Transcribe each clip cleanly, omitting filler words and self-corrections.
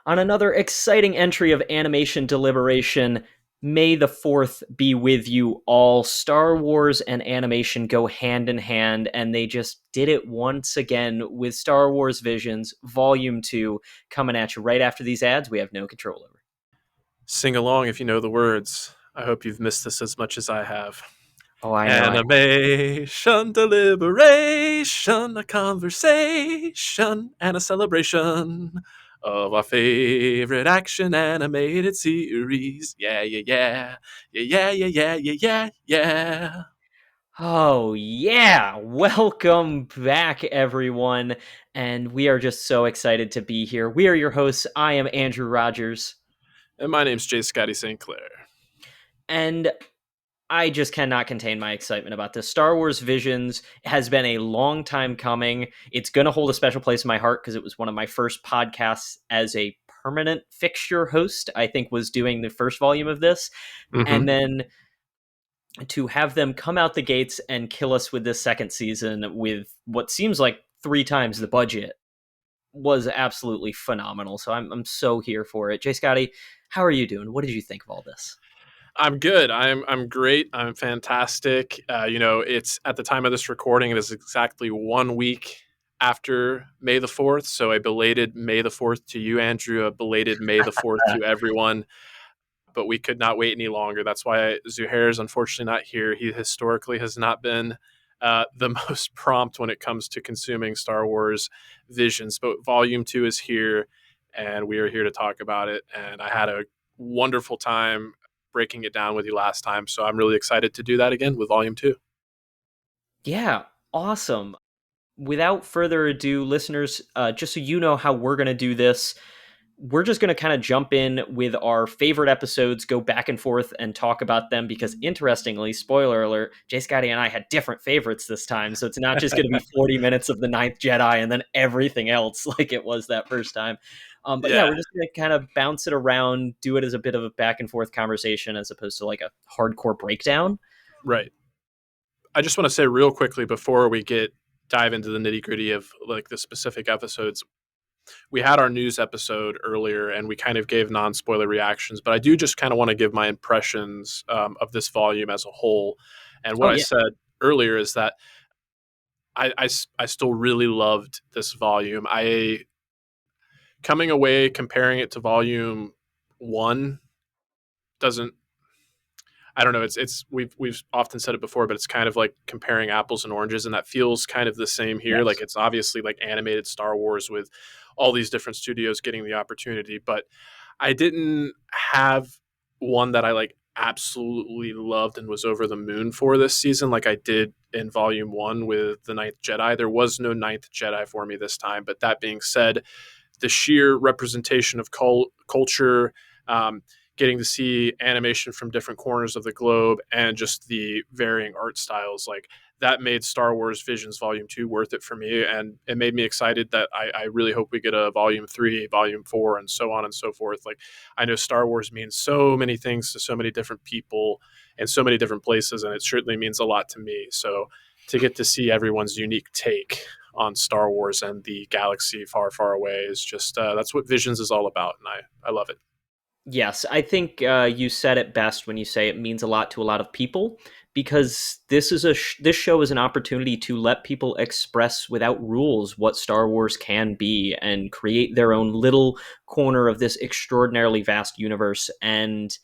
on another exciting entry of Animation Deliberation. May the 4th be with you all. Star Wars and animation go hand in hand, and they just did it once again with Star Wars Visions Volume 2 coming at you right after these ads we have no control over. Sing along if you know the words. I hope you've missed this as much as I have. Oh, I know. Animation, deliberation, a conversation, and a celebration of our favorite action animated series. Yeah, yeah, yeah. Yeah, yeah, yeah, yeah, yeah, yeah. Oh, yeah. Welcome back, everyone. And we are just so excited to be here. We are your hosts. I am Andrew Rogers. And my name's J Scotty St. Clair. And I just cannot contain my excitement about this. Star Wars Visions has been a long time coming. It's going to hold a special place in my heart because it was one of my first podcasts as a permanent fixture host, I think was doing the first volume of this. Mm-hmm. And then to have them come out the gates and kill us with this second season with what seems like 3 times the budget was absolutely phenomenal. So I'm so here for it. Jay Scotty, how are you doing? What did you think of all this? I'm good. I'm great. I'm fantastic. It's at the time of this recording, it is exactly 1 week after May the 4th. So a belated May the 4th to you, Andrew. A belated May the 4th to everyone. But we could not wait any longer. That's why Zuhair is unfortunately not here. He historically has not been the most prompt when it comes to consuming Star Wars Visions. But Volume 2 is here, and we are here to talk about it. And I had a wonderful time breaking it down with you last time. So I'm really excited to do that again with Volume 2. Yeah, awesome. Without further ado, listeners, just so you know how we're going to do this, we're just going to kind of jump in with our favorite episodes, go back and forth and talk about them because interestingly, spoiler alert, Jay Scotty and I had different favorites this time. So it's not just going to be 40 minutes of The Ninth Jedi and then everything else like it was that first time. But yeah, Yeah, we're just going to kind of bounce it around, do it as a bit of a back and forth conversation as opposed to like a hardcore breakdown. right. I just want to say real quickly before we dive into the nitty gritty of like the specific episodes. We had our news episode earlier and we kind of gave non-spoiler reactions, but I do just kind of want to give my impressions of this volume as a whole. And what Oh, I yeah. said earlier is that I still really loved this volume. I coming away comparing it to volume one doesn't, I don't know. It's we've often said it before, but it's kind of like comparing apples and oranges, and that feels kind of the same here. Like Yes. it's obviously like animated Star Wars with all these different studios getting the opportunity, but I didn't have one that I like absolutely loved and was over the moon for this season, like I did in Volume One with the Ninth Jedi. There was no Ninth Jedi for me this time, but that being said, the sheer representation of culture. Getting to see animation from different corners of the globe and just the varying art styles, like that made Star Wars Visions Volume 2 worth it for me. And it made me excited that I really hope we get a Volume 3, Volume 4, and so on and so forth. Like, I know Star Wars means so many things to so many different people and so many different places, and it certainly means a lot to me. So to get to see everyone's unique take on Star Wars and the galaxy far, far away is just that's what Visions is all about, and I love it. Yes, I think you said it best when you say it means a lot to a lot of people because this show is an opportunity to let people express without rules what Star Wars can be and create their own little corner of this extraordinarily vast universe. And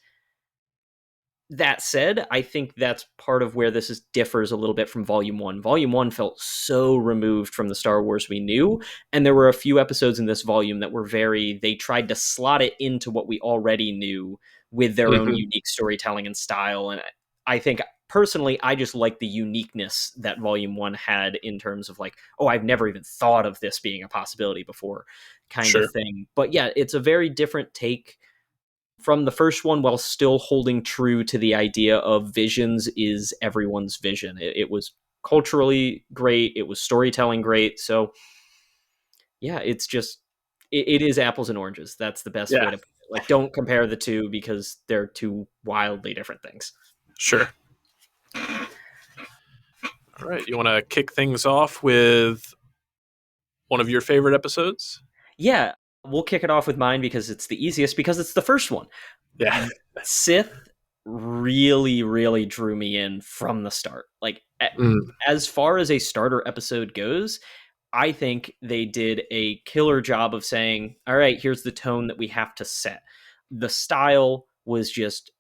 that said, I think that's part of where differs a little bit from Volume 1. Volume 1 felt so removed from the Star Wars we knew, and there were a few episodes in this volume that were they tried to slot it into what we already knew with their own Mm-hmm. unique storytelling and style. And I think personally, I just like the uniqueness that Volume 1 had in terms of like, oh, I've never even thought of this being a possibility before kind of Sure. thing. But yeah, it's a very different take from the first one while still holding true to the idea of visions is everyone's vision. It was culturally great. It was storytelling great. So yeah, it is apples and oranges. That's the best Yeah, way to put it. Like, don't compare the two because they're two wildly different things. sure. All right. You want to kick things off with one of your favorite episodes? Yeah, We'll kick it off with mine because it's the easiest, because it's the first one. Yeah. Sith really, really drew me in from the start. Like, Mm, as far as a starter episode goes, I think they did a killer job of saying, all right, here's the tone that we have to set. The style was just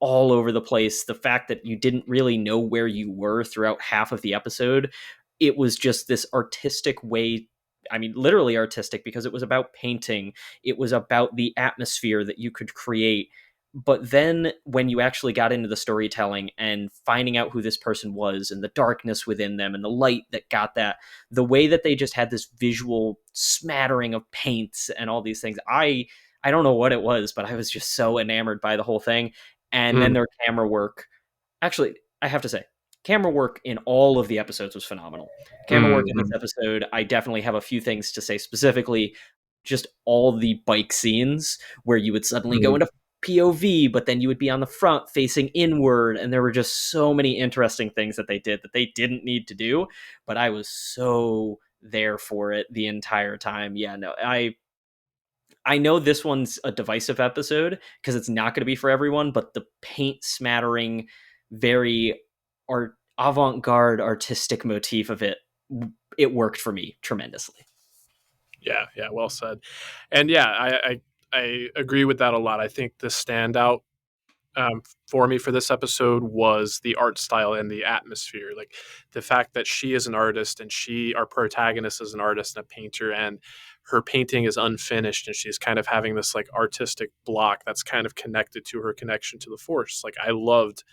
all over the place. The fact that you didn't really know where you were throughout half of the episode, it was just this artistic way. I mean, literally artistic, because it was about painting, it was about the atmosphere that you could create. But then when you actually got into the storytelling and finding out who this person was and the darkness within them and the light that got that, the way that they just had this visual smattering of paints and all these things, I don't know what it was, but I was just so enamored by the whole thing. And then mm, their camera work, actually, I have to say, camera work in all of the episodes was phenomenal. Camera work in this mm, episode, I definitely have a few things to say, specifically just all the bike scenes where you would suddenly go mm. into POV, but then you would be on the front facing inward. And there were just so many interesting things that they did that they didn't need to do. But I was so there for it the entire time. Yeah, no, I know this one's a divisive episode because it's not going to be for everyone, but the paint smattering, very art avant-garde artistic motif of it worked for me tremendously. Yeah, yeah, well said. And yeah, I agree with that a lot. I think the standout for me for this episode was the art style and the atmosphere. Like the fact that she is an artist and our protagonist is an artist and a painter, and her painting is unfinished, and she's kind of having this like artistic block that's kind of connected to her connection to the Force. Like I loved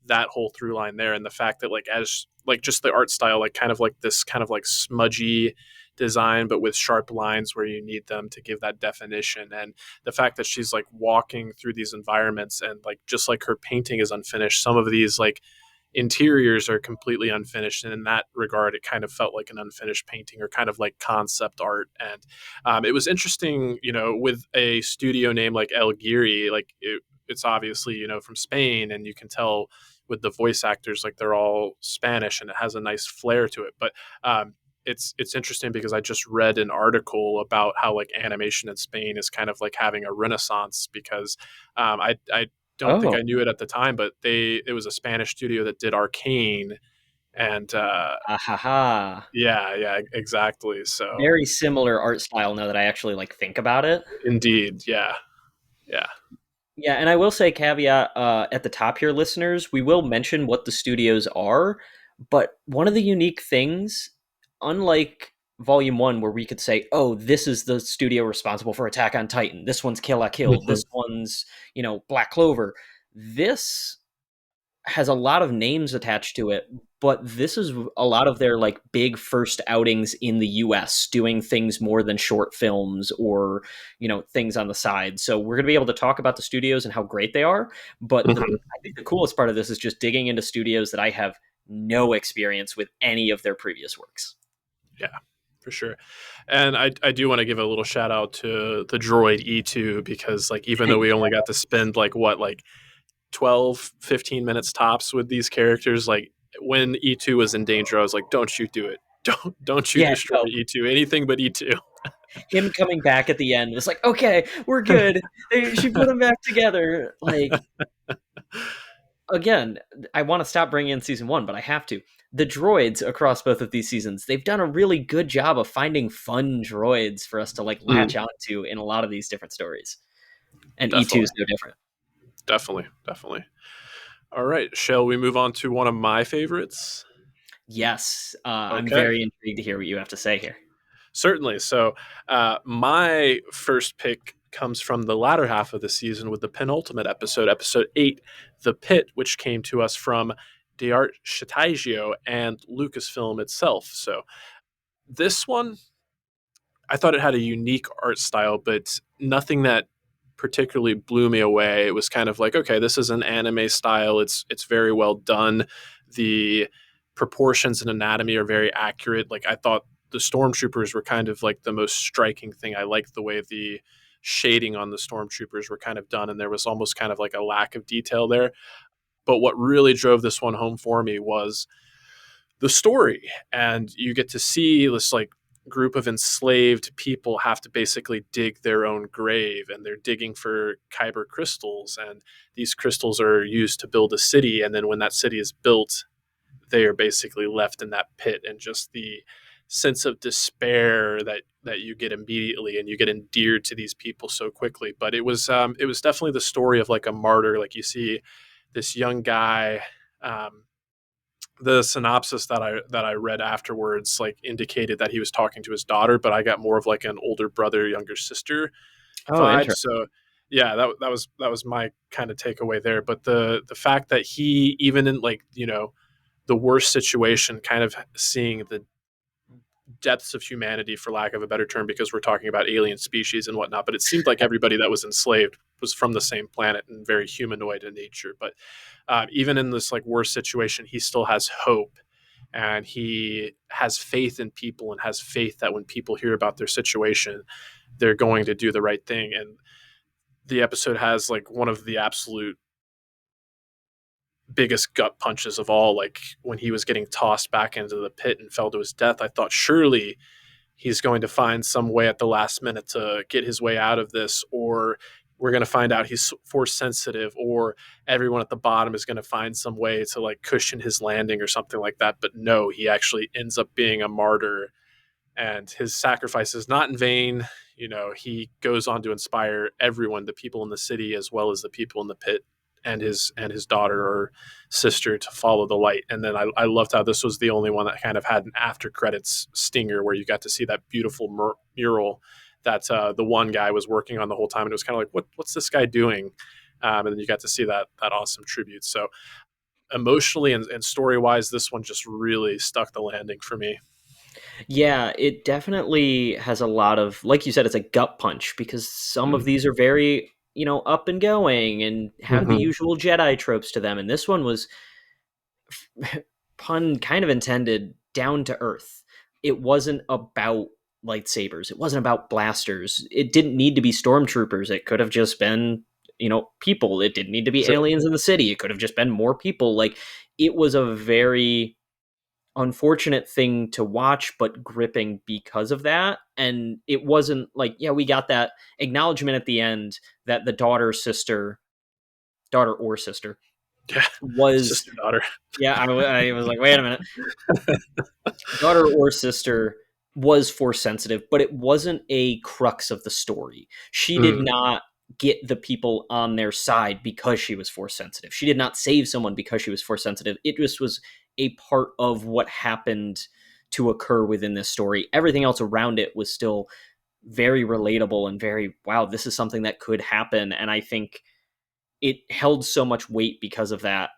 that whole through line there, and the fact that like as like just the art style, like kind of like this kind of like smudgy design but with sharp lines where you need them to give that definition, and the fact that she's like walking through these environments and like just like her painting is unfinished, some of these like interiors are completely unfinished, and in that regard it kind of felt like an unfinished painting or kind of like concept art. And it was interesting, with a studio name like El Giri, like it's obviously from Spain, and you can tell with the voice actors like they're all Spanish, and it has a nice flair to it. But it's interesting because I just read an article about how like animation in Spain is kind of like having a renaissance, because I don't think Oh, I knew it at the time, but it was a Spanish studio that did Arcane, and ahaha. yeah, yeah, exactly. So Very similar art style now that I actually like think about it. indeed, yeah, yeah. Yeah, and I will say caveat at the top here, listeners, we will mention what the studios are, but one of the unique things, unlike Volume 1, where we could say, oh, this is the studio responsible for Attack on Titan, this one's Kill la Kill, Mhm, this one's, Black Clover, this has a lot of names attached to it, but this is a lot of their like big first outings in the US, doing things more than short films or, things on the side. So we're going to be able to talk about the studios and how great they are, but mhm. I think the coolest part of this is just digging into studios that I have no experience with any of their previous works. Yeah, for sure. And I do want to give a little shout out to the droid E2, because like even though we only got to spend like what like 12, 15 minutes tops with these characters, like when E2 was in danger, I was like, don't you do it. Don't you Yeah, destroy no, E2. Anything but E2. him coming back at the end was like, okay, we're good. She put them back together. Like, again, I want to stop bringing in season one, but I have to. The droids across both of these seasons, they've done a really good job of finding fun droids for us to like latch Mm, onto in a lot of these different stories. And E2 definitely. is no different. Definitely. Definitely. All right. Shall we move on to one of my favorites? Yes, I'm Okay. very intrigued to hear what you have to say here. Certainly. So, my first pick comes from the latter half of the season with the penultimate episode, episode 8, The Pit, which came to us from D'Artagio and Lucasfilm itself. So, this one, I thought it had a unique art style, but nothing that particularly blew me away. It was kind of like, okay, this is an anime style. It's very well done. The proportions and anatomy are very accurate. Like I thought the stormtroopers were kind of like the most striking thing. I liked the way the shading on the stormtroopers were kind of done, and there was almost kind of like a lack of detail there. But what really drove this one home for me was the story, and you get to see this like group of enslaved people have to basically dig their own grave, and they're digging for kyber crystals, and these crystals are used to build a city, and then when that city is built, they are basically left in that pit, and just the sense of despair that you get immediately, and you get endeared to these people so quickly. But it was definitely the story of like a martyr. Like you see this young guy. The synopsis that I read afterwards like indicated that he was talking to his daughter, but I got more of like an older brother, younger sister Oh, vibe. interesting. So yeah, that was my kind of takeaway there. But the fact that he, even in like, you know, the worst situation, kind of seeing the depths of humanity, for lack of a better term, because we're talking about alien species and whatnot. But it seemed like everybody that was enslaved was from the same planet and very humanoid in nature. But even in this like worst situation, he still has hope, and he has faith in people, and has faith that when people hear about their situation, they're going to do the right thing. And the episode has like one of the absolute biggest gut punches of all. Like when he was getting tossed back into the pit and fell to his death, I thought surely he's going to find some way at the last minute to get his way out of this, or we're going to find out he's force sensitive, or everyone at the bottom is going to find some way to like cushion his landing or something like that. But no, he actually ends up being a martyr, and his sacrifice is not in vain. You know, he goes on to inspire everyone, the people in the city as well as the people in the pit, and his daughter or sister, to follow the light. And then I loved how this was the only one that kind of had an after credits stinger where you got to see that beautiful mural that the one guy was working on the whole time, and it was kind of like, what's this guy doing? And then you got to see that awesome tribute. So emotionally and story wise, this one just really stuck the landing for me. Yeah, it definitely has a lot of, like you said, it's a gut punch because some of Mm. these are very, up and going and have the Mm-hmm. usual Jedi tropes to them. And this one was, pun kind of intended, down to earth. It wasn't about lightsabers, it wasn't about blasters. It didn't need to be stormtroopers. It could have just been, people. It didn't need to be Sure. aliens in the city. It could have just been more people. Like, it was a very unfortunate thing to watch, but gripping because of that. And it wasn't like, yeah, we got that acknowledgement at the end that the daughter or sister Yeah. was, Sister daughter. yeah, I was like, wait a minute, daughter or sister was force sensitive, but it wasn't a crux of the story. She did Mm. not get the people on their side because she was force sensitive. She did not save someone because she was force sensitive. It just was a part of what happened to occur within this story. Everything else around it was still very relatable and very, wow, this is something that could happen. And I think it held so much weight because of that.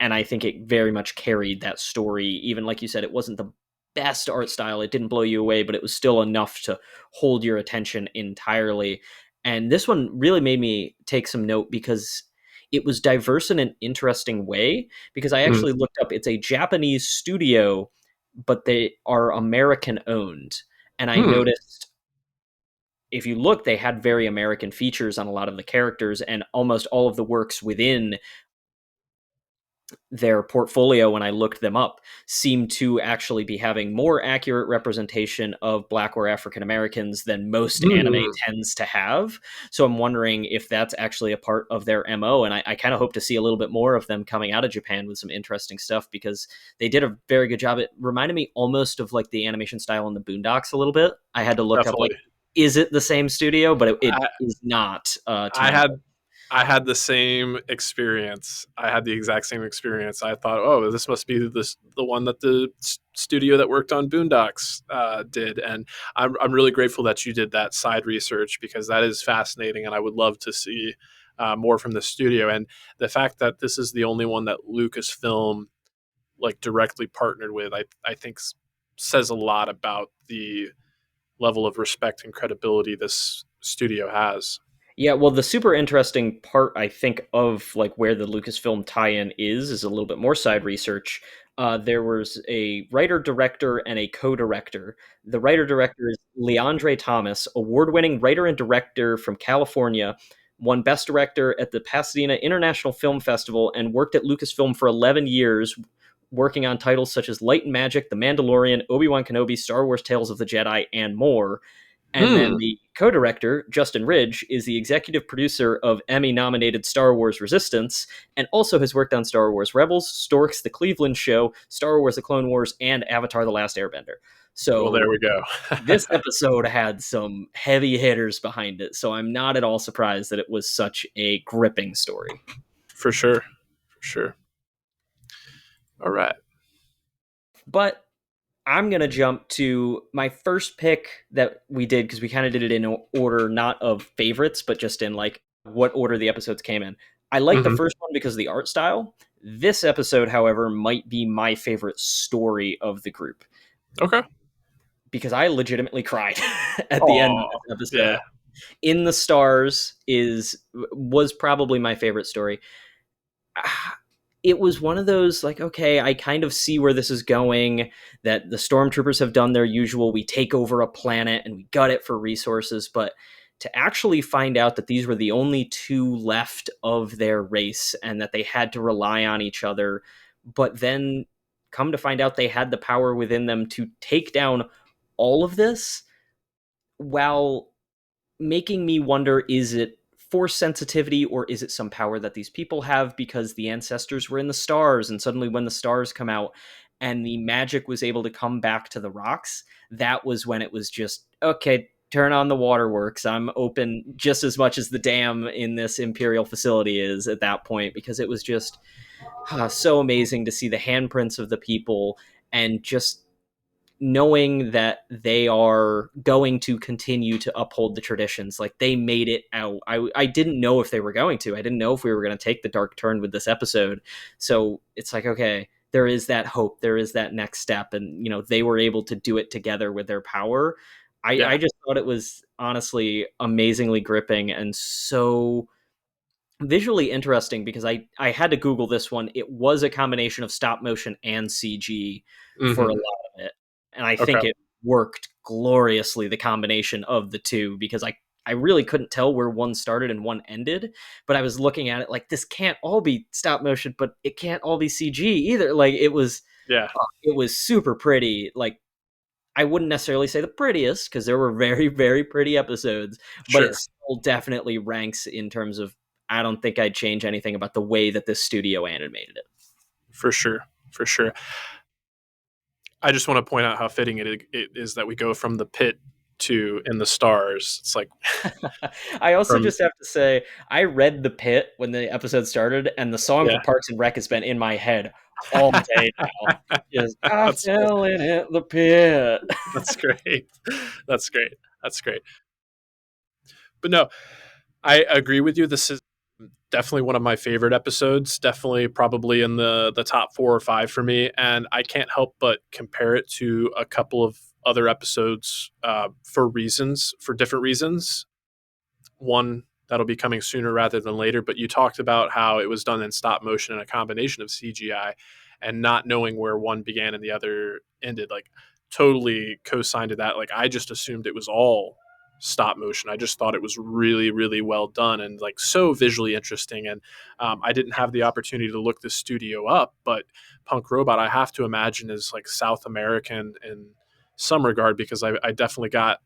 And I think it very much carried that story. Even like you said, it wasn't the best art style. It didn't blow you away, but it was still enough to hold your attention entirely. And this one really made me take some note because it was diverse in an interesting way. Because I Mm. actually looked up, it's a Japanese studio, but they are American owned. And I Hmm. noticed, if you look, they had very American features on a lot of the characters, and almost all of the works within their portfolio, when I looked them up, seemed to actually be having more accurate representation of Black or African Americans than most anime Hmm. tends to have. So I'm wondering if that's actually a part of their MO. And I kind of hope to see a little bit more of them coming out of Japan with some interesting stuff because they did a very good job. It reminded me almost of like the animation style in the Boondocks a little bit. I had to look up, like, Definitely. is it the same studio? But it I, is not, to I my had knowledge. I had the same experience. I had the exact same experience. I thought, oh, this must be the one that the studio that worked on Boondocks did. And I'm really grateful that you did that side research, because that is fascinating, and I would love to see more from the studio. And the fact that this is the only one that Lucasfilm like directly partnered with, I think says a lot about the level of respect and credibility this studio has. Yeah, well, the super interesting part, I think, of like where the Lucasfilm tie-in is a little bit more side research. There was a writer director and a co-director. The writer director is Leandre Thomas, award-winning writer and director from California, won Best Director at the Pasadena International Film Festival, and worked at Lucasfilm for 11 years. working on titles such as Light and Magic, The Mandalorian, Obi-Wan Kenobi, Star Wars Tales of the Jedi, and more. And then Hmm. the co-director, Justin Ridge, is the executive producer of Emmy-nominated Star Wars Resistance, and also has worked on Star Wars Rebels, Storks, The Cleveland Show, Star Wars The Clone Wars, and Avatar The Last Airbender. Well, there So we go. this episode had some heavy hitters behind it, so I'm not at all surprised that it was such a gripping story. For sure. For sure. All right. But I'm going to jump to my first pick that we did because we kind of did it in order, not of favorites, but just in like what order the episodes came in. I like the Hmm. first one because of the art style. This episode, however, might be my favorite story of the group Okay. because I legitimately cried at the end of Oh, this episode. yeah. In the Stars was probably my favorite story. It was one of those like, okay, I kind of see where this is going, that the stormtroopers have done their usual, we take over a planet and we gut it for resources, but to actually find out that these were the only two left of their race and that they had to rely on each other, but then come to find out they had the power within them to take down all of this while making me wonder, is it force sensitivity or is it some power that these people have because the ancestors were in the stars and suddenly when the stars come out and the magic was able to come back to the rocks, that was when it was just okay, turn on the waterworks, I'm open just as much as the dam in this imperial facility is at that point, because it was just so amazing to see the handprints of the people and just knowing that they are going to continue to uphold the traditions. Like they made it out. I didn't know if they were going to. I didn't know if we were going to take the dark turn with this episode. So it's like, okay, there is that hope. There is that next step. And, you know, they were able to do it together with their power. Yeah. I just thought it was honestly amazingly gripping and so visually interesting because I had to Google this one. It was a combination of stop motion and CG for a Hmm. lot of it, and I Okay. think it worked gloriously. The combination of the two, because I really couldn't tell where one started and one ended, but I was looking at it like this can't all be stop motion, but it can't all be CG either. Like Yeah. it was super pretty. Like I wouldn't necessarily say the prettiest because there were very, very pretty episodes, but it Sure. still definitely ranks in terms of I don't think I'd change anything about the way that this studio animated For sure. For sure. I just want to point out how fitting it is that we go from the pit to in the stars. It's like it. I also from just have to say, I read The Pit when the episode started, and the song yeah. for Parks and Rec has been in my head all day now. Just, I That's cool. fell in it, the pit. That's great. That's great. That's great. But no, I agree with you. This is definitely one of my favorite episodes. Definitely, probably in the top 4 or 5 for me. And I can't help but compare it to a couple of other episodes for different reasons. One that'll be coming sooner rather than later. But you talked about how it was done in stop motion and a combination of CGI, and not knowing where one began and the other ended. Like, totally co-signed to that. Like, I just assumed it was all stop motion. I just thought it was really, really well done and like so visually interesting. And I didn't have the opportunity to look this studio up, but Punk Robot, I have to imagine, is like South American in some regard, because I definitely got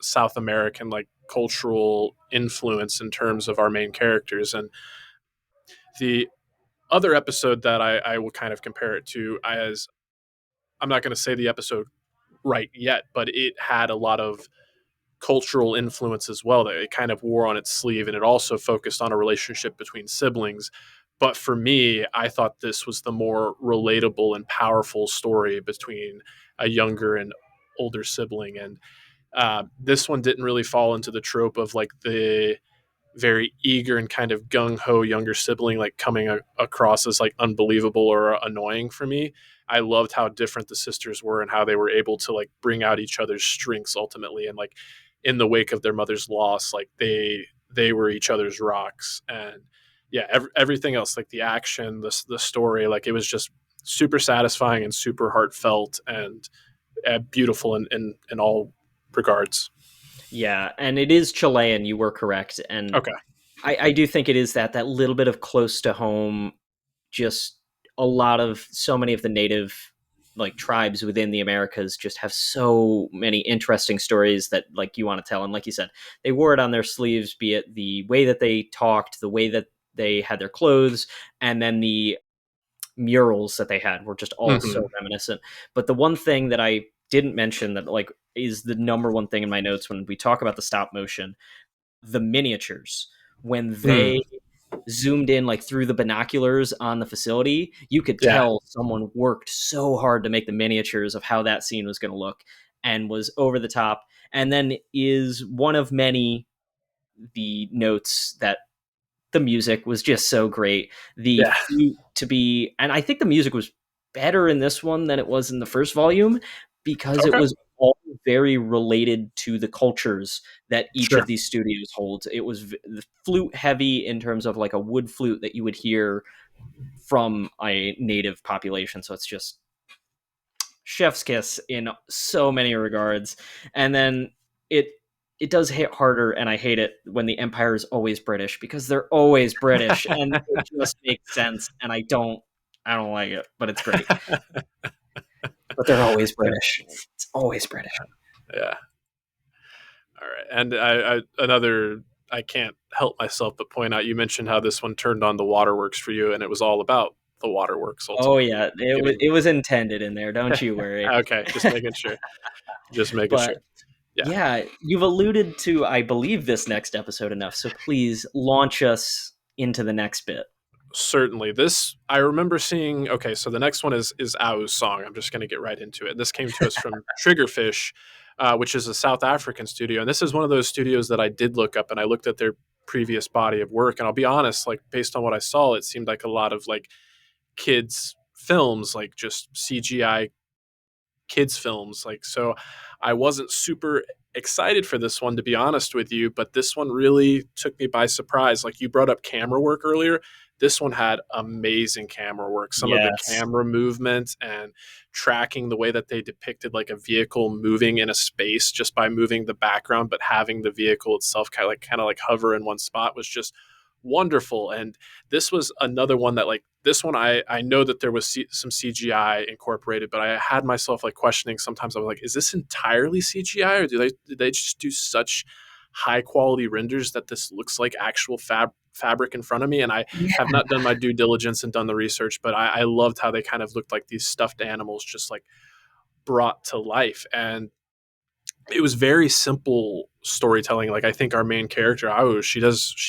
South American like cultural influence in terms of our main characters. And the other episode that I will kind of compare it to, as I'm not going to say the episode right yet, but it had a lot of cultural influence as well that it kind of wore on its sleeve, and it also focused on a relationship between siblings. But for me, I thought this was the more relatable and powerful story between a younger and older sibling. And this one didn't really fall into the trope of like the very eager and kind of gung ho younger sibling like coming across as like unbelievable or annoying for me. I loved how different the sisters were and how they were able to like bring out each other's strengths ultimately, and like in the wake of their mother's loss, like they were each other's rocks. And yeah, everything else, like the action, the story, like it was just super satisfying and super heartfelt and beautiful in all regards. Yeah, and it is Chilean. You were correct, and Okay. I do think it is that little bit of close to home, just a lot of so many of the native like tribes within the Americas just have so many interesting stories that like you want to tell. And like you said, they wore it on their sleeves, be it the way that they talked, the way that they had their clothes, and then the murals that they had were just all so Hmm. reminiscent. But the one thing that I didn't mention that like is the number one thing in my notes when we talk about the stop motion, the miniatures. When Mm. they zoomed in like through the binoculars on the facility, you could Yeah, tell someone worked so hard to make the miniatures of how that scene was going to look and was over the top. And then is one of many the notes that the music was just so great. The yeah. flute to be, and I think the music was better in this one than it was in the first volume because it Okay, was all very related to the cultures that each sure. of these studios holds. It was the flute heavy in terms of like a wood flute that you would hear from a native population. So it's just chef's kiss in so many regards. And then it it does hit harder, and I hate it when the empire is always British because they're always British and it just makes sense, and I don't like it, but it's great. But they're always Yeah, British. It's always British. yeah. All right. And another, I can't help myself but point out, you mentioned how this one turned on the waterworks for you, and it was all about the waterworks Oh ultimately. yeah, it was Getting it was intended in there, don't you worry. okay, just making sure. Just making sure. But Yeah. yeah, you've alluded to I believe this next episode enough, so please launch us into the next bit. Certainly. This I remember seeing. Okay, so the next one is Au's song. I'm just going to get right into it. This came to us from Triggerfish, which is a South African studio, and this is one of those studios that I did look up, and I looked at their previous body of work, and I'll be honest, like based on what I saw, it seemed like a lot of like kids films, like just CGI kids films. Like, so I wasn't super excited for this one, to be honest with you, but this one really took me by surprise. Like, you brought up camera work earlier. This one had amazing camera work. Some of the Yes. camera movement and tracking the way that they depicted like a vehicle moving in a space just by moving the background, but having the vehicle itself kind of like hover in one spot was just wonderful. And this was another one that like this one I know that there was some CGI incorporated, but I had myself like questioning sometimes. I was like, is this entirely CGI, or did they just do such high quality renders that this looks like actual fabric in front of me? And I have Yeah. not done my due diligence and done the research, but I loved how they kind of looked like these stuffed animals just like brought to life. And it was very simple storytelling. Like, I think our main character, Awu, she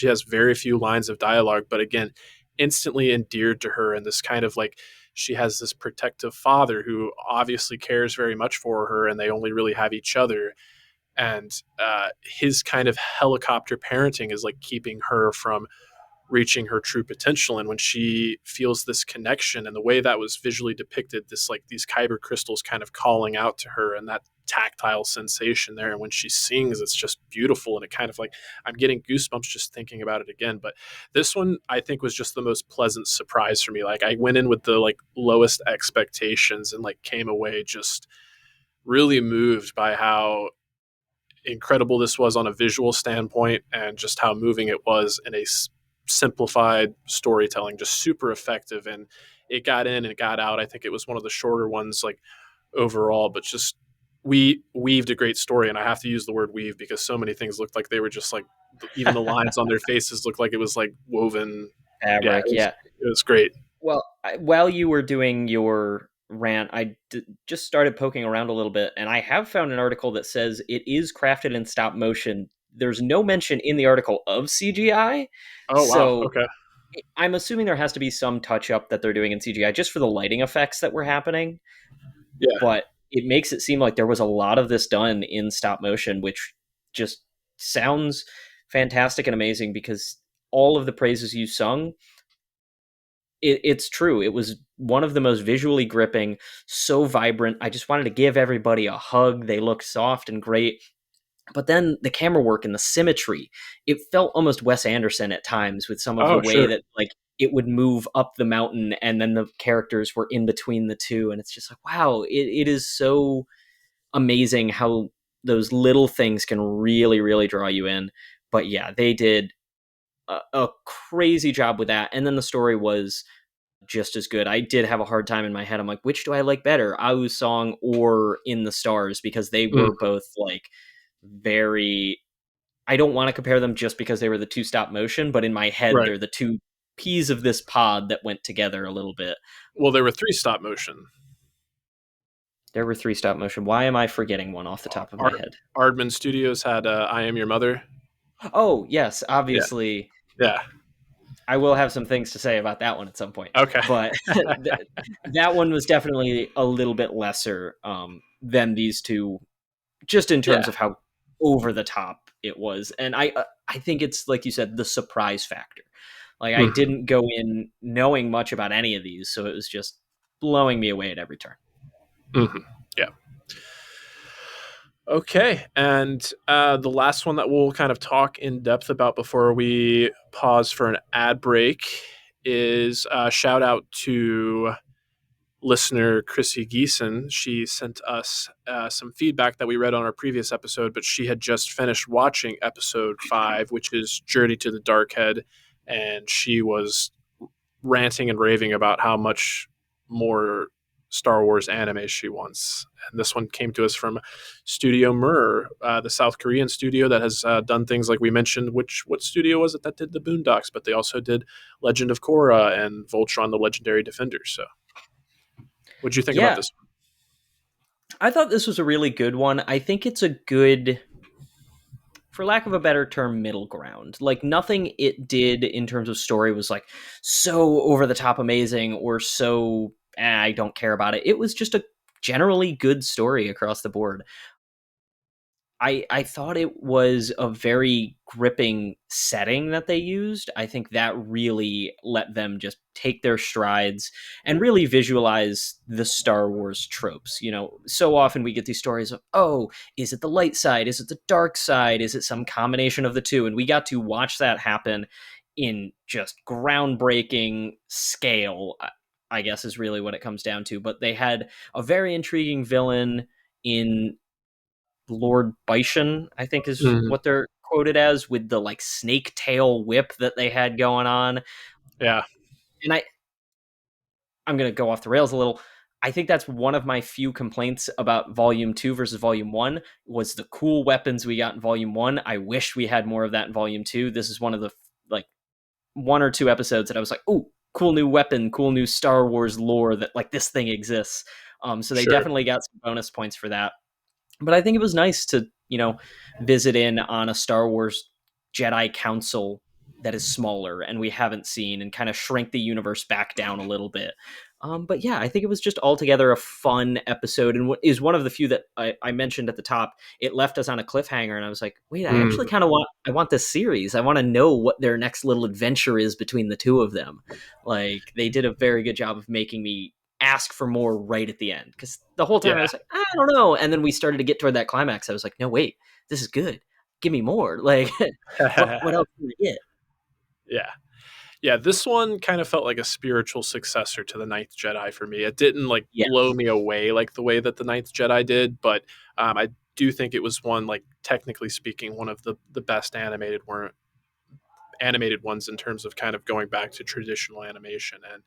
has very few lines of dialogue, but again, instantly endeared to her. And this kind of like, she has this protective father who obviously cares very much for her, and they only really have each other. And his kind of helicopter parenting is like keeping her from reaching her true potential. And when she feels this connection, and the way that was visually depicted, this like these kyber crystals kind of calling out to her, and that tactile sensation there, and when she sings, it's just beautiful. And it kind of like, I'm getting goosebumps just thinking about it again. But this one, I think, was just the most pleasant surprise for me. Like, I went in with the like lowest expectations and like came away just really moved by how incredible this was on a visual standpoint, and just how moving it was in a simplified storytelling, just super effective. And it got in and it got out. I think it was one of the shorter ones, like overall, but just we weaved a great story. And I have to use the word weave because so many things looked like they were just like, even the lines on their faces looked like it was like woven. Yeah, Fabric, yeah. it was great. Well, while you were doing your rant, just started poking around a little bit, and I have found an article that says it is crafted in stop motion. There's no mention in the article of CGI, Oh wow, so okay. I'm assuming there has to be some touch up that they're doing in CGI just for the lighting effects that were happening. Yeah. But it makes it seem like there was a lot of this done in stop motion, which just sounds fantastic and amazing because all of the praises you sung it's true. It was one of the most visually gripping, so vibrant. I just wanted to give everybody a hug. They look soft and great. But then the camera work and the symmetry, it felt almost Wes Anderson at times with some of the Oh way sure. that like it would move up the mountain and then the characters were in between the two. And it's just like, wow, it is so amazing how those little things can really, really draw you in. But yeah, they did a crazy job with that. And then the story was just as good. I did have a hard time in my head. I'm like, which do I like better, Au's song or In the Stars? Because they were Mm, both like very. I don't want to compare them just because they were the two stop motion, but in my head, right. they're the two peas of this pod that went together a little bit. Well, there were three stop motion. There were three stop motion. Why am I forgetting one off the top of my Art, head? Aardman Studios had I Am Your Mother. Oh, yes, Yeah. obviously. Yeah. I will have some things to say about that one at some point, Okay. but that one was definitely a little bit lesser than these two, just in terms Yeah. of how over the top it was. And I think it's like you said, the surprise factor. Like I Hmm. didn't go in knowing much about any of these, so it was just blowing me away at every turn. Hmm. Yeah. Okay. And the last one that we'll kind of talk in depth about before we pause for an ad break is shout out to listener Chrissy Geeson. She sent us some feedback that we read on our previous episode, but she had just finished watching episode 5, which is Journey to the Dark Head, and she was ranting and raving about how much more Star Wars anime she wants. And this one came to us from Studio Mir, the South Korean studio that has done things like we mentioned. What studio was it that did the Boondocks? But they also did Legend of Korra and Voltron: The Legendary Defender. So, what do you think about Yeah, this? I thought this was a really good one. I think it's a good, for lack of a better term, middle ground. Like nothing it did in terms of story was like so over the top amazing or so I don't care about it. It was just a generally good story across the board. I thought it was a very gripping setting that they used. I think that really let them just take their strides and really visualize the Star Wars tropes. You know, so often we get these stories of, oh, is it the light side? Is it the dark side? Is it some combination of the two? And we got to watch that happen in just groundbreaking scale, I guess is really what it comes down to. But they had a very intriguing villain in Lord Bison, I think is Mm, what they're quoted as, with the like snake tail whip that they had going on. yeah. And I'm gonna go off the rails a little. I think that's one of my few complaints about Volume 2 versus Volume 1 was the cool weapons we got in Volume 1. I wish we had more of that in Volume 2. This is one of the like one or two episodes that I was like, "Oh, cool new weapon, cool new Star Wars lore that like this thing exists." So they Sure. definitely got some bonus points for that. But I think it was nice to, visit in on a Star Wars Jedi Council that is smaller and we haven't seen and kind of shrink the universe back down a little bit. But yeah, I think it was just altogether a fun episode and is one of the few that I mentioned at the top. It left us on a cliffhanger, and I was like, wait, I actually Mm, kind of want this series. I want to know what their next little adventure is between the two of them. Like they did a very good job of making me ask for more right at the end, because the whole time I yeah. was like, I don't know, and then we started to get toward that climax. I was like, no, wait, this is good. Give me more. Like, what else can I get? Yeah. Yeah, this one kind of felt like a spiritual successor to the Ninth Jedi for me. It didn't like blow Yes. me away like the way that the Ninth Jedi did, but I do think it was one, like technically speaking, one of the best animated ones in terms of kind of going back to traditional animation. And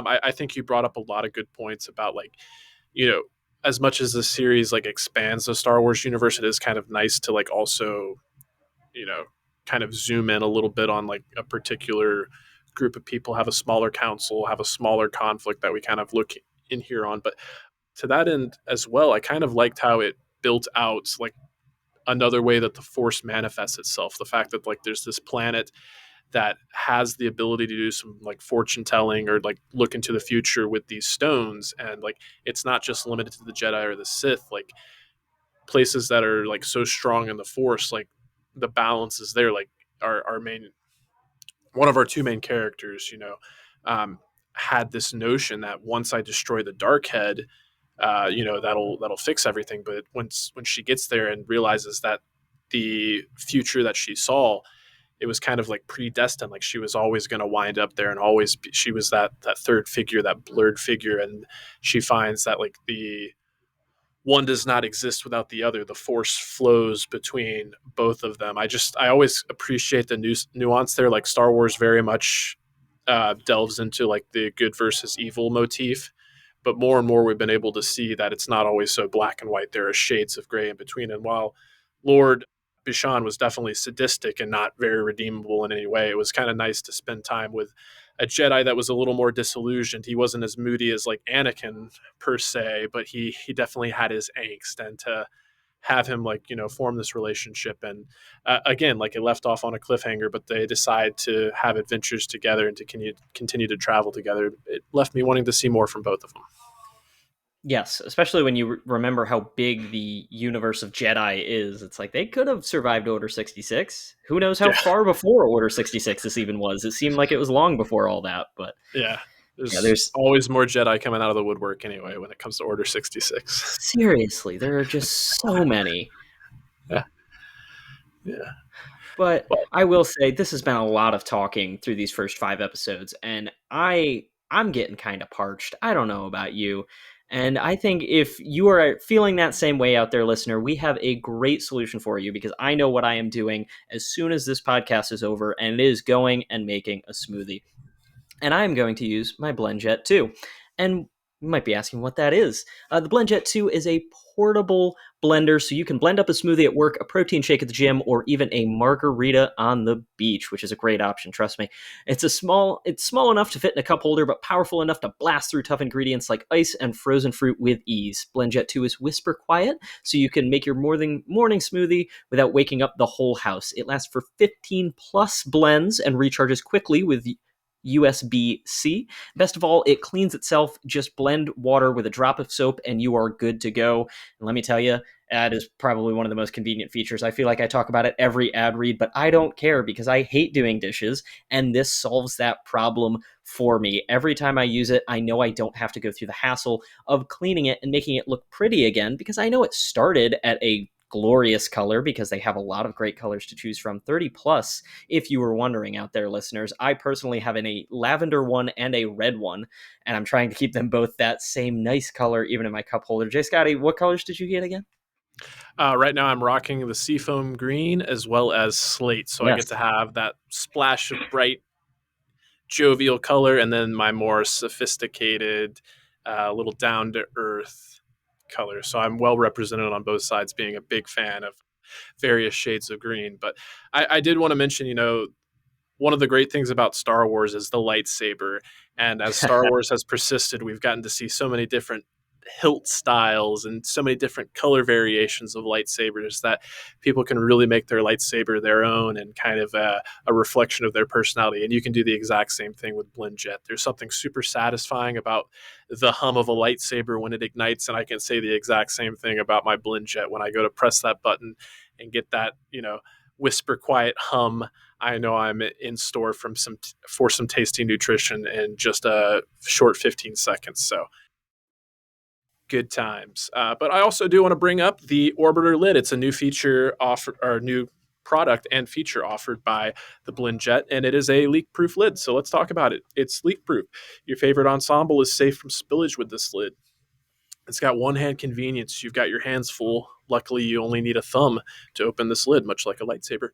I think you brought up a lot of good points about like, you know, as much as the series like expands the Star Wars universe, it is kind of nice to like also, you know, kind of zoom in a little bit on like a particular group of people, have a smaller council, have a smaller conflict that we kind of look in here on. But to that end as well, I kind of liked how it built out like another way that the force manifests itself. The fact that like there's this planet that has the ability to do some like fortune telling or like look into the future with these stones, and like it's not just limited to the Jedi or the Sith. Like places that are like so strong in the force, like the balance is there. Like our main, one of our two main characters, um, had this notion that once I destroy the dark head, that'll fix everything. But when she gets there and realizes that the future that she saw, it was kind of like predestined. Like she was always going to wind up there, and always she was that third figure, that blurred figure. And she finds that like the one does not exist without the other. The force flows between both of them. I always appreciate the nuance there. Like Star Wars very much delves into like the good versus evil motif. But more and more, we've been able to see that it's not always so black and white. There are shades of gray in between. And while Lord Bishan was definitely sadistic and not very redeemable in any way, it was kind of nice to spend time with a Jedi that was a little more disillusioned. He wasn't as moody as like Anakin per se, but he definitely had his angst, and to have him like form this relationship, and again, like it left off on a cliffhanger, but they decide to have adventures together and to continue to travel together. It left me wanting to see more from both of them. Yes, especially when you remember how big the universe of Jedi is. It's like they could have survived Order 66. Who knows how Yeah, far before Order 66 this even was? It seemed like it was long before all that, but yeah. yeah, There's there's always more Jedi coming out of the woodwork anyway when it comes to Order 66. seriously, there are just so many. Yeah, yeah. But Well, I will say this has been a lot of talking through these first 5 episodes, and I'm getting kind of parched. I don't know about you. And I think if you are feeling that same way out there, listener, we have a great solution for you because I know what I am doing as soon as this podcast is over, and it is going and making a smoothie. And I'm going to use my BlendJet 2. And you might be asking what that is. The BlendJet 2 is a portable blender, so you can blend up a smoothie at work, a protein shake at the gym, or even a margarita on the beach, which is a great option. Trust me. It's small enough to fit in a cup holder, but powerful enough to blast through tough ingredients like ice and frozen fruit with ease. BlendJet 2 is whisper quiet, so you can make your morning smoothie without waking up the whole house. It lasts for 15 plus blends and recharges quickly with USB-C. Best of all, it cleans itself. Just blend water with a drop of soap and you are good to go. And let me tell you, that is probably one of the most convenient features. I feel like I talk about it every ad read, but I don't care because I hate doing dishes, and this solves that problem for me. Every time I use it, I know I don't have to go through the hassle of cleaning it and making it look pretty again because I know it started at a glorious color because they have a lot of great colors to choose from, 30 plus if you were wondering out there, listeners. I personally have a lavender one and a red one, and I'm trying to keep them both that same nice color even in my cup holder. J Scotty, what colors did you get again? right now I'm rocking the seafoam green as well as slate, so I Yes. get to have that splash of bright jovial color, and then my more sophisticated, little down to earth color. So I'm well represented on both sides, being a big fan of various shades of green. But I did want to mention, one of the great things about Star Wars is the lightsaber. And as Star Wars has persisted, we've gotten to see so many different hilt styles and so many different color variations of lightsabers that people can really make their lightsaber their own and kind of a reflection of their personality. And you can do the exact same thing with BlendJet. There's something super satisfying about the hum of a lightsaber when it ignites, and I can say the exact same thing about my BlendJet when I go to press that button and get that, whisper quiet hum. I know I'm in store for some tasty nutrition in just a short 15 seconds. So good times. But I also do want to bring up the Orbiter lid. It's a new feature offered, or new product and feature offered by the BlendJet, and it is a leak-proof lid. So let's talk about it. It's leak-proof. Your favorite ensemble is safe from spillage with this lid. It's got one-hand convenience. You've got your hands full. Luckily, you only need a thumb to open this lid, much like a lightsaber.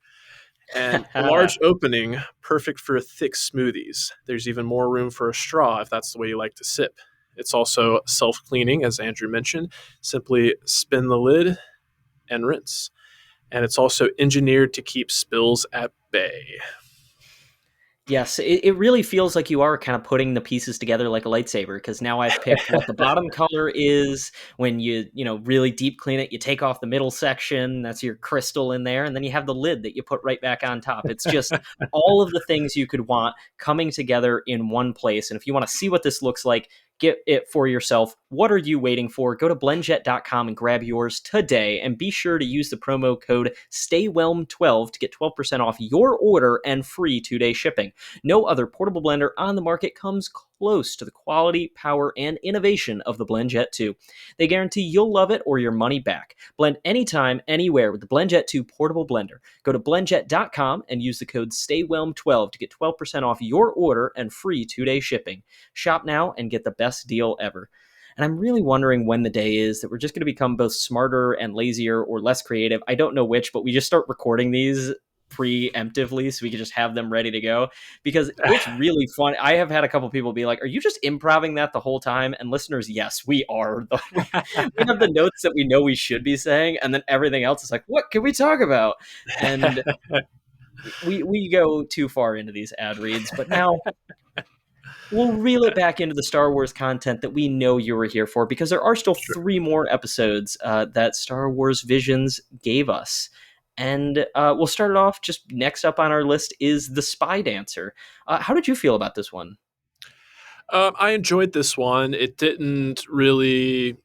And a large opening, perfect for thick smoothies. There's even more room for a straw if that's the way you like to sip. It's also self-cleaning, as Andrew mentioned. Simply spin the lid and rinse. And it's also engineered to keep spills at bay. Yes, it really feels like you are kind of putting the pieces together like a lightsaber because now I've picked what the bottom color is. When you really deep clean it, you take off the middle section, that's your crystal in there, and then you have the lid that you put right back on top. It's just all of the things you could want coming together in one place. And if you want to see what this looks like, get it for yourself. What are you waiting for? Go to blendjet.com and grab yours today, and be sure to use the promo code STAYWHELM12 to get 12% off your order and free 2-day shipping. No other portable blender on the market comes close to the quality, power, and innovation of the BlendJet 2. They guarantee you'll love it or your money back. Blend anytime, anywhere with the BlendJet 2 portable blender. Go to blendjet.com and use the code STAYWHELM12 to get 12% off your order and free 2-day shipping. Shop now and get the best deal ever. And I'm really wondering when the day is that we're just going to become both smarter and lazier or less creative. I don't know which, but we just start recording these preemptively so we could just have them ready to go, because it's really fun. I have had a couple people be like, "Are you just improving that the whole time?" And listeners, yes, we are. We have the notes that we know we should be saying, and then everything else is like, "What can we talk about?" And we go too far into these ad reads, but now we'll reel it back into the Star Wars content that we know you were here for, because there are still Sure. 3 more episodes that Star Wars Visions gave us. And we'll start it off. Just next up on our list is The Spy Dancer. How did you feel about this one? I enjoyed this one. It didn't really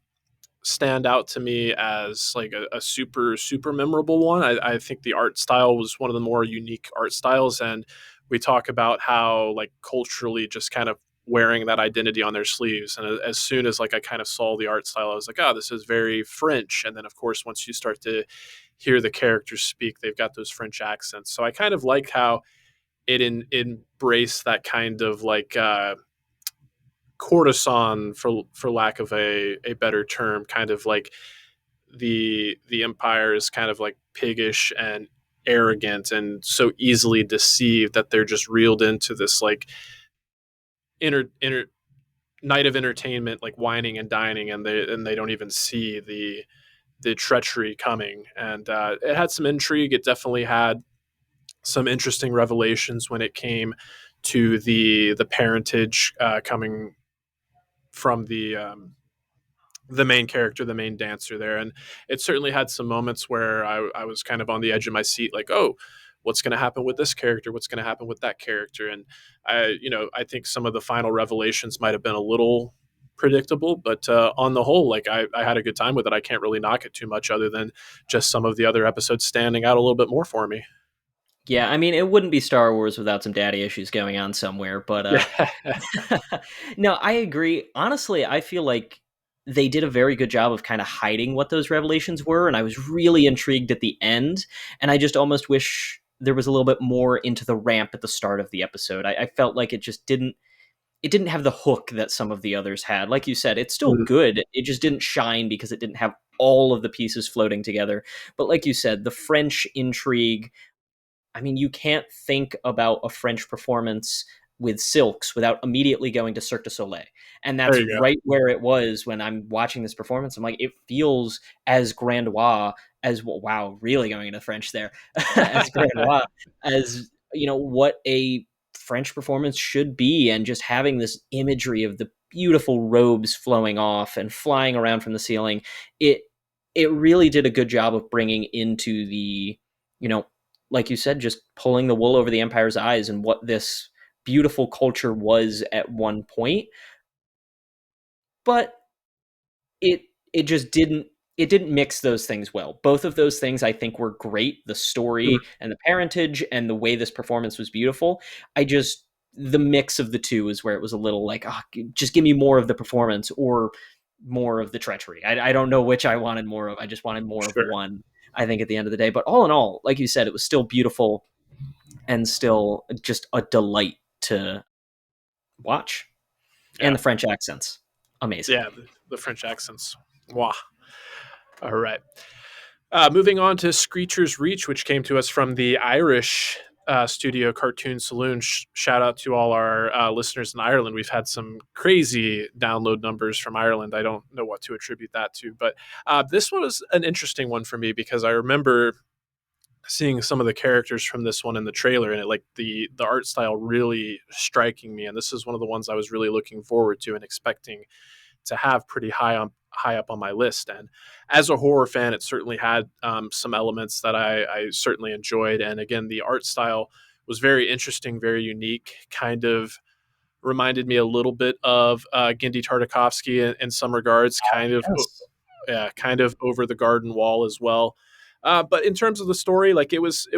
stand out to me as like a super memorable one. I think the art style was one of the more unique art styles, and we talk about how like culturally just kind of wearing that identity on their sleeves. And as soon as like I kind of saw the art style, I was like, oh, this is very French. And then of course once you start to hear the characters speak, they've got those French accents. So I kind of liked how embraced that kind of like courtesan, for lack of a better term, kind of like the empire is kind of like piggish and arrogant and so easily deceived that they're just reeled into this like inner night of entertainment, like whining and dining, and they don't even see the treachery coming. And it had some intrigue. It definitely had some interesting revelations when it came to the parentage coming from the main character, the main dancer there. And it certainly had some moments where I was kind of on the edge of my seat, like, oh, what's going to happen with this character? What's going to happen with that character? And I think some of the final revelations might have been a little predictable, but on the whole, like I had a good time with it. I can't really knock it too much, other than just some of the other episodes standing out a little bit more for me. Yeah, I mean, it wouldn't be Star Wars without some daddy issues going on somewhere, but Yeah. no, I agree. Honestly, I feel like they did a very good job of kind of hiding what those revelations were, and I was really intrigued at the end, and I just almost wish there was a little bit more into the ramp at the start of the episode. I felt like it didn't have the hook that some of the others had. Like you said, it's still Mm, good. It just didn't shine because it didn't have all of the pieces floating together. But like you said, the French intrigue, I mean, you can't think about a French performance with silks without immediately going to Cirque du Soleil. And there that's you go. right where it was when I'm watching this performance. I'm like, it feels as grandois as, wow, really going into French there, as grandois as, what a French performance should be. And just having this imagery of the beautiful robes flowing off and flying around from the ceiling, it, it really did a good job of bringing into the, you know, like you said, just pulling the wool over the empire's eyes and what this beautiful culture was at one point. But it it just didn't mix those things well. Both of those things I think were great. The Mm, story and the parentage and the way this performance was beautiful. I just the mix of the two is where it was a little like, oh, just give me more of the performance or more of the treachery. I don't know which I wanted more of. I just wanted more of sure. one, I think, at the end of the day. But all in all, like you said, it was still beautiful and still just a delight to watch. And Yeah. the French accents, amazing. Yeah. The French accents. Wow. All right. Moving on to Screecher's Reach, which came to us from the Irish studio Cartoon Saloon. Shout out to all our listeners in Ireland. We've had some crazy download numbers from Ireland. I don't know what to attribute that to, but this one was an interesting one for me because I remember seeing some of the characters from this one in the trailer, and it like the art style really striking me. And this is one of the ones I was really looking forward to and expecting to have pretty high up on my list. And as a horror fan, it certainly had some elements that I certainly enjoyed. And again, the art style was very interesting, very unique. Kind of reminded me a little bit of Gendy Tartakovsky in some regards. Yes. Kind of over the garden wall as well. But in terms of the story, like it was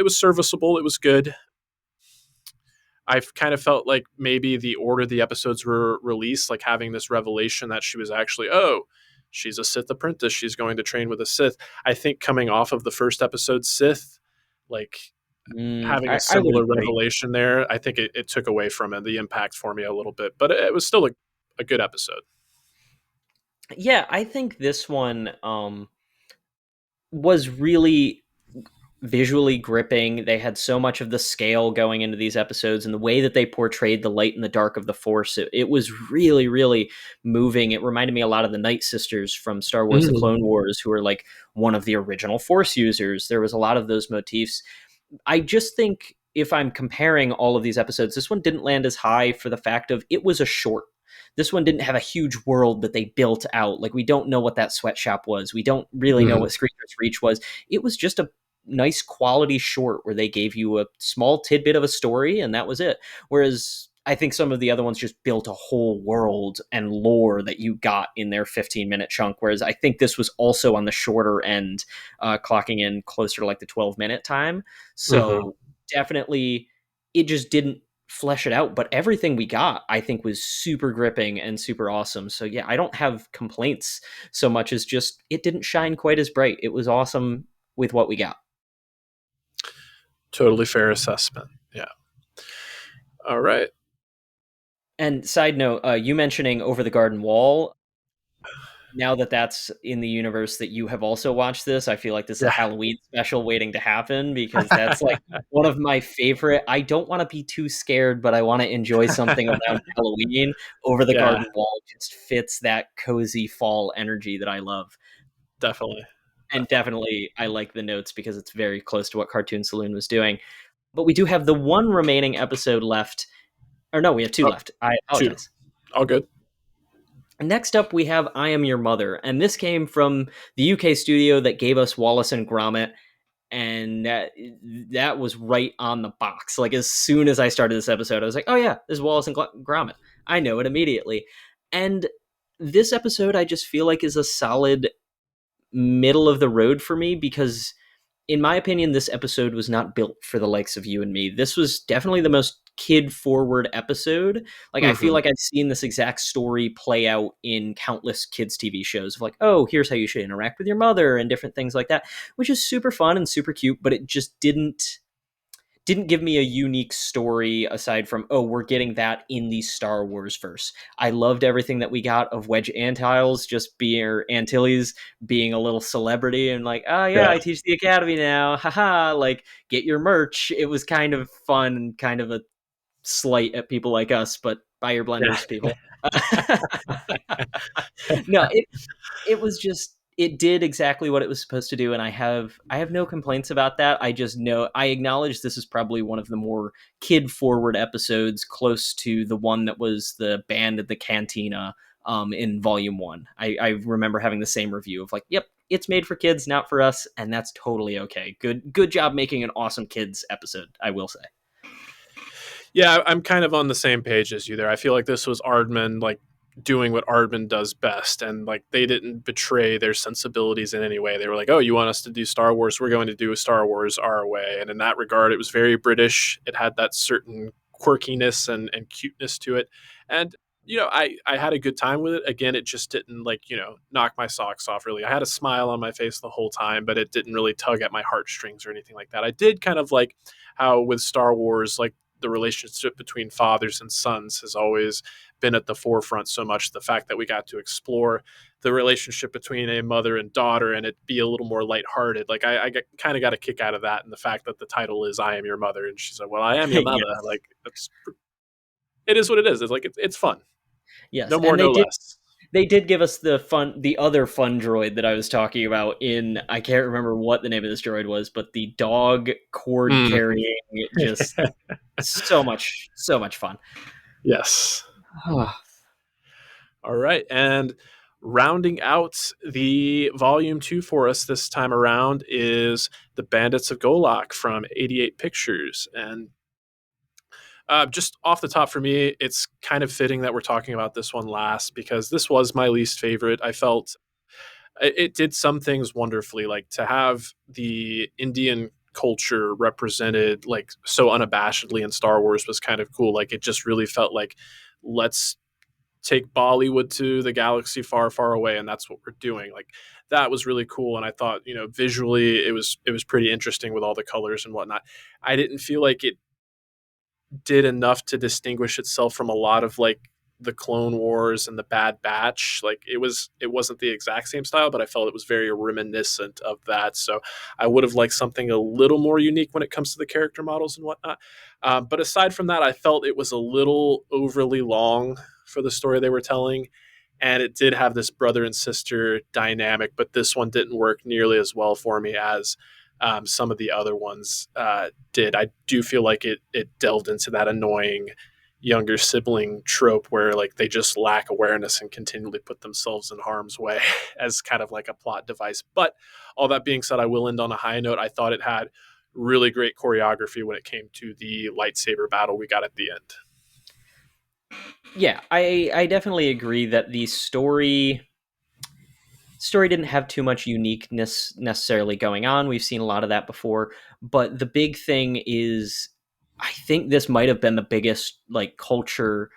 serviceable. It was good. I've kind of felt like maybe the order the episodes were released, like having this revelation that she was actually, oh, she's a Sith apprentice. She's going to train with a Sith. I think coming off of the first episode, Sith, like having a I would similar agree. revelation there, I think it took away from it, the impact for me a little bit. But it was still a good episode. Yeah, I think this one was really. visually gripping. They had so much of the scale going into these episodes, and the way that they portrayed the light and the dark of the Force. It was really, really moving. It reminded me a lot of the Night Sisters from Star Wars The Mm. Clone Wars, who are like one of the original Force users. There was a lot of those motifs. I just think if I'm comparing all of these episodes, this one didn't land as high for the fact of it was a short. This one didn't have a huge world that they built out. Like, we don't know what that sweatshop was. We don't really know Mhm. what Screamer's Reach was. It was just a nice quality short where they gave you a small tidbit of a story and that was it. Whereas I think some of the other ones just built a whole world and lore that you got in their 15-minute chunk. Whereas I think this was also on the shorter end, clocking in closer to like the 12-minute time. Mhm. So definitely, it just didn't flesh it out. But everything we got, I think, was super gripping and super awesome. So yeah, I don't have complaints so much as just it didn't shine quite as bright. It was awesome with what we got. Totally fair assessment. Yeah. All right. And side note, you mentioning Over the Garden Wall, now that that's in the universe that you have also watched this, I feel like this is a Yeah. Halloween special waiting to happen because that's like one of my favorite. I don't want to be too scared, but I want to enjoy something around Halloween. Over the Yeah, Garden Wall just fits that cozy fall energy that I love. definitely. And Definitely. definitely, I like the notes because it's very close to what Cartoon Saloon was doing. But we do have the one remaining episode left. Or no, we have two Oh, left. I two. apologize. All good. Next up, we have I Am Your Mother, and this came from the UK studio that gave us Wallace and Gromit, and that was right on the box. Like, as soon as I started this episode, I was like, "Oh yeah, this is Wallace and Gromit." I know it immediately. And this episode, I just feel like is a solid middle of the road for me because in my opinion, this episode was not built for the likes of you and me. This was definitely the most kid forward episode. Like, I feel Mhm. like I've seen this exact story play out in countless kids' TV shows of like, oh, here's how you should interact with your mother and different things like that, which is super fun and super cute, but it just didn't give me a unique story aside from, oh, we're getting that in the Star Wars verse. I loved everything that we got of Wedge Antilles just being, or Antilles being a little celebrity and like, oh yeah, Yeah. I teach the academy now, haha, like, get your merch. It was kind of fun and kind of a slight at people like us, but buy your blenders, Yeah. people. No, it was just, it did exactly what it was supposed to do, and I have no complaints about that. I just know, I acknowledge this is probably one of the more kid forward episodes, close to the one that was the band at the cantina, in volume one. I remember having the same review of like, yep, it's made for kids, not for us, and that's totally okay. Good job making an awesome kids episode, I will say. Yeah, I'm kind of on the same page as you there. I feel like this was Aardman like doing what Aardman does best, and like they didn't betray their sensibilities in any way. They were like, "Oh, you want us to do Star Wars? We're going to do Star Wars our way." And in that regard, it was very British. It had that certain quirkiness and cuteness to it, and I had a good time with it. Again, it just didn't like knock my socks off. Really, I had a smile on my face the whole time, but it didn't really tug at my heartstrings or anything like that. I did kind of like how with Star Wars, like the relationship between fathers and sons has always been at the forefront so much. The fact that we got to explore the relationship between a mother and daughter and it be a little more lighthearted. Like I kind of got a kick out of that, and the fact that the title is "I Am Your Mother," and she's like, "Well, I am your mother." Yes, Like it is what it is. It's like it's fun. yes, No more, and no less. they did give us the other fun droid that I was talking about in, I can't remember what the name of this droid was, but the dog cord Mhm. carrying, just so much fun. Yes. All right, and rounding out the volume two for us this time around is the Bandits of Golak from 88 Pictures. And just off the top for me, it's kind of fitting that we're talking about this one last because this was my least favorite. I felt it did some things wonderfully, like to have the Indian culture represented like so unabashedly in Star Wars was kind of cool. Like it just really felt like let's take Bollywood to the galaxy far, far away, and that's what we're doing. Like that was really cool, and I thought visually it was pretty interesting with all the colors and whatnot. I didn't feel like it did enough to distinguish itself from a lot of like the Clone Wars and the Bad Batch. Like it wasn't the exact same style, but I felt it was very reminiscent of that. So I would have liked something a little more unique when it comes to the character models and whatnot. But aside from that, I felt it was a little overly long for the story they were telling. And it did have this brother and sister dynamic, but this one didn't work nearly as well for me as some of the other ones did. I do feel like it delved into that annoying younger sibling trope where like they just lack awareness and continually put themselves in harm's way as kind of like a plot device. But all that being said, I will end on a high note. I thought it had really great choreography when it came to the lightsaber battle we got at the end. Yeah, I definitely agree that the story didn't have too much uniqueness necessarily going on. We've seen a lot of that before, but the big thing is I think this might have been the biggest like culture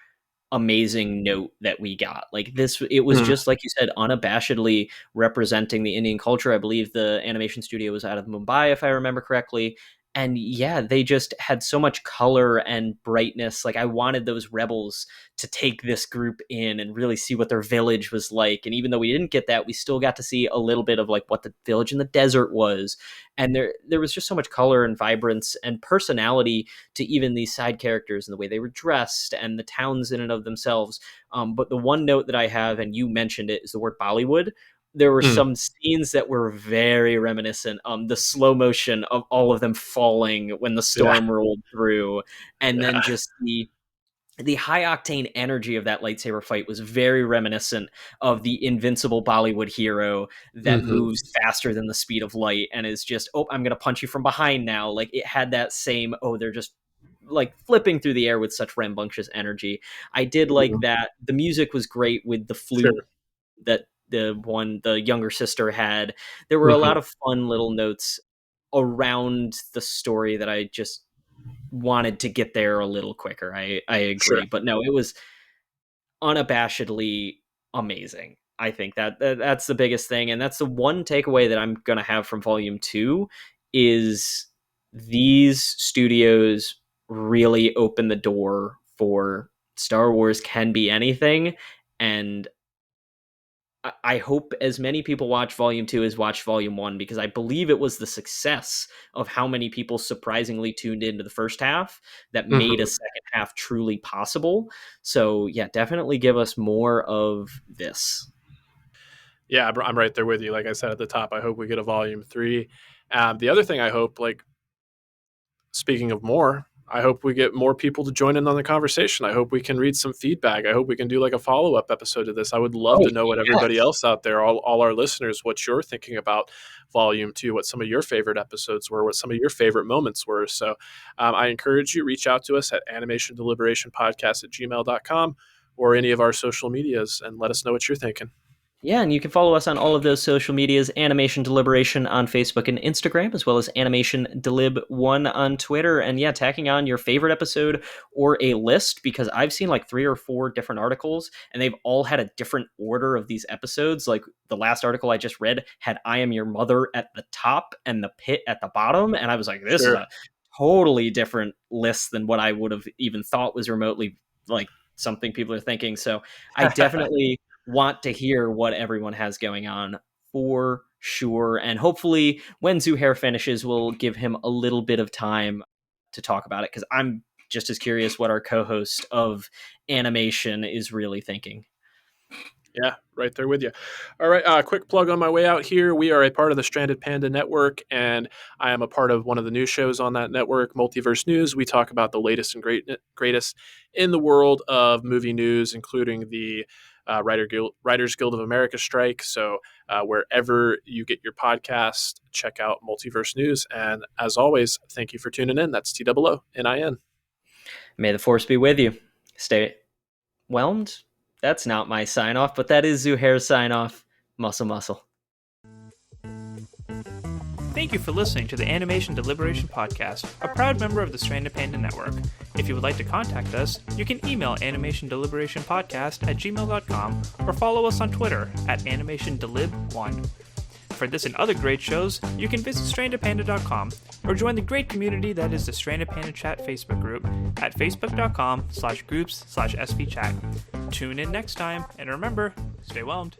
amazing note that we got. Like this, it was Mm, just like you said, unabashedly representing the Indian culture. I believe the animation studio was out of Mumbai, if I remember correctly. And yeah, they just had so much color and brightness. Like I wanted those rebels to take this group in and really see what their village was like. And even though we didn't get that, we still got to see a little bit of like what the village in the desert was. And there was just so much color and vibrance and personality to even these side characters and the way they were dressed and the towns in and of themselves. But the one note that I have, and you mentioned it, is the word Bollywood. There were mm, some scenes that were very reminiscent. The slow motion of all of them falling when the yeah, storm rolled through, and then yeah. just the high octane energy of that lightsaber fight was very reminiscent of the invincible Bollywood hero that Hmm. moves faster than the speed of light and is just, oh, I'm going to punch you from behind now. Like it had that same, oh, they're just like flipping through the air with such rambunctious energy. I did like Hmm. that. The music was great with the flute Sure. that the younger sister had. There were a Hmm. lot of fun little notes around the story that I just wanted to get there a little quicker. I Sure. agree, but no, it was unabashedly amazing. I think that's the biggest thing, and that's the one takeaway that I'm gonna have from Volume Two is these studios really open the door for Star Wars can be anything, and I hope as many people watch Volume 2 as watch Volume 1 because I believe it was the success of how many people surprisingly tuned into the first half that made a Hmm. second half truly possible. So, yeah, definitely give us more of this. Yeah, I'm right there with you. Like I said at the top, I hope we get a volume three. The other thing I hope, like speaking of more, I hope we get more people to join in on the conversation. I hope we can read some feedback. I hope we can do like a follow up episode to this. I would love Oh, to know what everybody yes. else out there, all our listeners, what you're thinking about volume two, what some of your favorite episodes were, what some of your favorite moments were. So I encourage you, reach out to us at animation deliberation podcast at gmail.com or any of our social medias and let us know what you're thinking. Yeah, and you can follow us on all of those social medias, Animation Deliberation on Facebook and Instagram, as well as Animation Delib1 on Twitter. And yeah, tacking on your favorite episode or a list, because I've seen like 3 or 4 different articles, and they've all had a different order of these episodes. Like the last article I just read had I Am Your Mother at the top and The Pit at the bottom. And I was like, this is Sure. a totally different list than what I would have even thought was remotely like something people are thinking. So I definitely want to hear what everyone has going on for sure. And hopefully, when Zuhair finishes, we'll give him a little bit of time to talk about it because I'm just as curious what our co host of animation is really thinking. Yeah, right there with you. All right, quick plug on my way out here. We are a part of the Stranded Panda Network, and I am a part of one of the news shows on that network, Multiverse News. We talk about the latest and greatest in the world of movie news, including the Writers Guild of America strike. So wherever you get your podcast, check out Multiverse News. And as always, thank you for tuning in. That's TOONIN. May the force be with you. Stay whelmed. That's not my sign off, but that is Zuhair's sign off. Muscle, muscle. Thank you for listening to the Animation Deliberation Podcast, a proud member of the Stranded Panda Network. If you would like to contact us, you can email animationdeliberationpodcast at gmail.com or follow us on Twitter at animationdelib1. For this and other great shows, you can visit strandedpanda.com or join the great community that is the Stranded Panda Chat Facebook group at facebook.com/groups/svchat. Tune in next time, and remember, stay whelmed.